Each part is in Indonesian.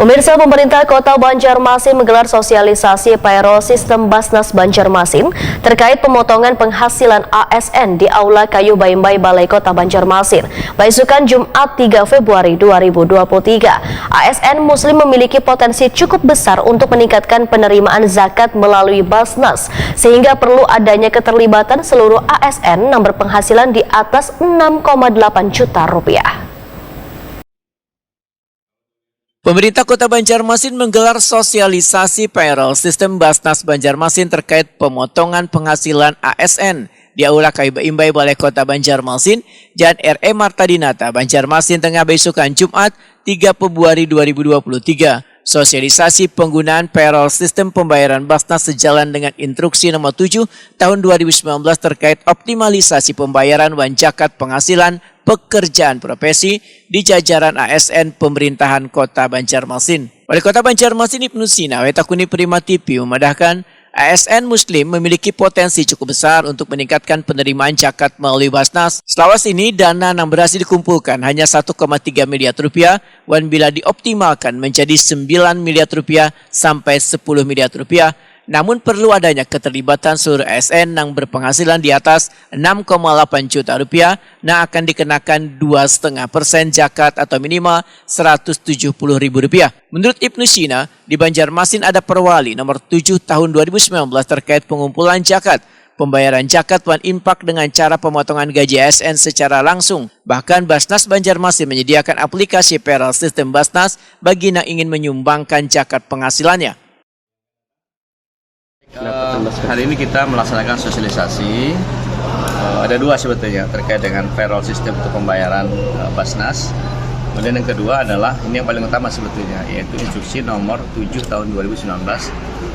Pemirsa, pemerintah Kota Banjarmasin menggelar sosialisasi payroll sistem Basnas Banjarmasin terkait pemotongan penghasilan ASN di Aula Kayu Baimbai Balai Kota Banjarmasin. Besukan Jumat 3 Februari 2023, ASN Muslim memiliki potensi cukup besar untuk meningkatkan penerimaan zakat melalui Basnas, sehingga perlu adanya keterlibatan seluruh ASN yang berpenghasilan di atas 6,8 juta rupiah. Pemerintah Kota Banjarmasin menggelar sosialisasi payroll sistem Basnas Banjarmasin terkait pemotongan penghasilan ASN di Aula Kayu Baimbai Balai Kota Banjarmasin, Jalan R.E. Marta Dinata, Banjarmasin, tengah besokan Jumat 3 Februari 2023. Sosialisasi penggunaan payroll sistem pembayaran Basnas sejalan dengan Instruksi Nomor 7 Tahun 2019 terkait optimalisasi pembayaran wanjakat penghasilan pekerjaan profesi di jajaran ASN pemerintahan Kota Banjarmasin. Wali Kota Banjarmasin Ibnu Sina Wetakuni Prima TV memadahkan ASN Muslim memiliki potensi cukup besar untuk meningkatkan penerimaan zakat melalui Basnas. Selawas ini dana yang berhasil dikumpulkan hanya 1,3 miliar rupiah, dan bila dioptimalkan menjadi 9 miliar rupiah sampai 10 miliar rupiah. Namun perlu adanya keterlibatan seluruh ASN yang berpenghasilan di atas 6,8 juta rupiah yang akan dikenakan 2,5% zakat atau minimal Rp170.000. Menurut Ibnu Sina, di Banjarmasin ada Perwali Nomor 7 Tahun 2019 terkait pengumpulan zakat, pembayaran zakat dan infak dengan cara pemotongan gaji ASN secara langsung. Bahkan Basnas Banjarmasin menyediakan aplikasi payroll sistem Basnas bagi yang ingin menyumbangkan zakat penghasilannya. Hari ini kita melaksanakan sosialisasi, ada dua sebetulnya terkait dengan payroll sistem untuk pembayaran Basnas. Kemudian yang kedua adalah, ini yang paling utama sebetulnya, yaitu Instruksi Nomor 7 Tahun 2019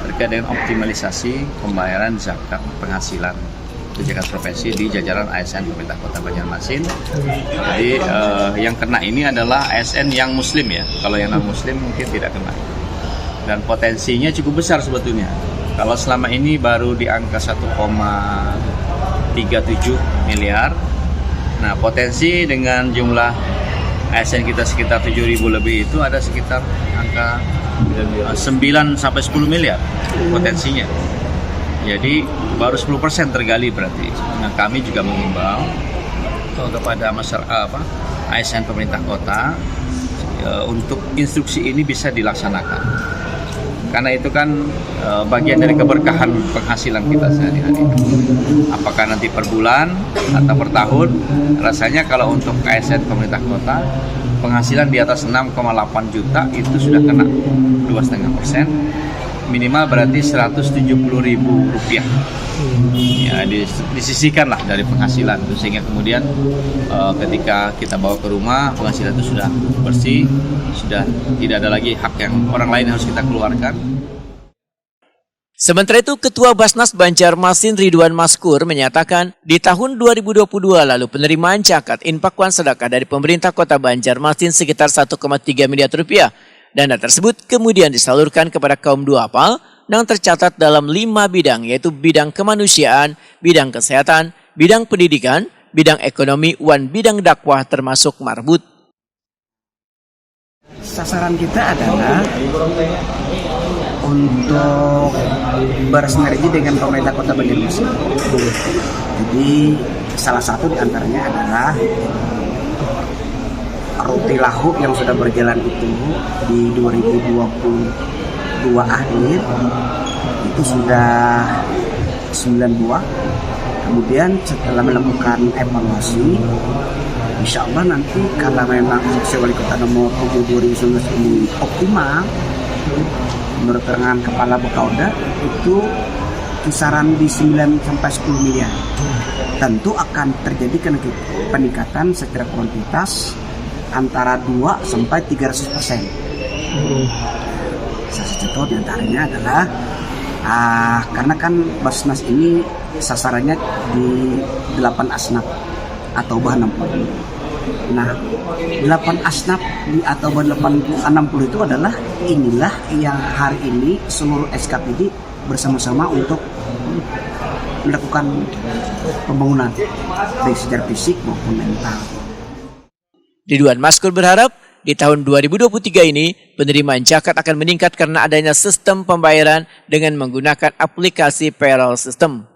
terkait dengan optimalisasi pembayaran zakat penghasilan zakat profesi di jajaran ASN pemerintah Kota Banjarmasin. Jadi yang kena ini adalah ASN yang Muslim ya, kalau yang non Muslim mungkin tidak kena. Dan potensinya cukup besar sebetulnya. Kalau selama ini baru di angka 1,37 miliar, nah potensi dengan jumlah ASN kita sekitar 7.000 lebih itu ada sekitar angka 9 sampai 10 miliar potensinya. Jadi baru 10% tergali berarti. Nah, kami juga mengimbau kepada masyarakat ASN pemerintah kota untuk instruksi ini bisa dilaksanakan. Karena itu kan bagian dari keberkahan penghasilan kita sehari-hari. Apakah nanti per bulan atau per tahun, rasanya kalau untuk ASN pemerintah kota, penghasilan di atas 6,8 juta itu sudah kena 2,5%, minimal berarti Rp170.000. Ya, disisihkan lah dari penghasilan itu, sehingga kemudian ketika kita bawa ke rumah penghasilan itu sudah bersih, sudah tidak ada lagi hak yang orang lain harus kita keluarkan. Sementara itu, Ketua Basnas Banjarmasin Ridwan Maskur menyatakan di tahun 2022 lalu penerimaan zakat, infak dan sedekah dari pemerintah Kota Banjarmasin sekitar 1,3 miliar rupiah. Dana tersebut kemudian disalurkan kepada kaum duafa yang tercatat dalam 5 bidang, yaitu bidang kemanusiaan, bidang kesehatan, bidang pendidikan, bidang ekonomi, dan bidang dakwah termasuk marbut. Sasaran kita adalah untuk bersinergi dengan pemerintah Kota Banjarmasin. Jadi salah satu diantaranya adalah Roti Lahu yang sudah berjalan itu di 2022 akhir itu sudah 9 buah. Kemudian setelah melakukan evaluasi, insya Allah nanti kalau memang Instruksi Wali Kota Nomor 7 2019 ini optimal, menurut keterangan Kepala Bukauda itu kisaran di 9 sampai 10 miliar. Tentu akan terjadi peningkatan secara kuantitas antara 2 sampai 300%. Salah satu contoh diantaranya adalah karena kan Basnas ini sasarannya di 8 asnaf atau bahan 60. Nah, 8 asnaf di atau bahan 60 itu adalah inilah yang hari ini seluruh SKPD bersama-sama untuk melakukan pembangunan baik secara fisik maupun mental. Ridwan Maskur berharap di tahun 2023 ini, penerimaan zakat akan meningkat karena adanya sistem pembayaran dengan menggunakan aplikasi payroll system.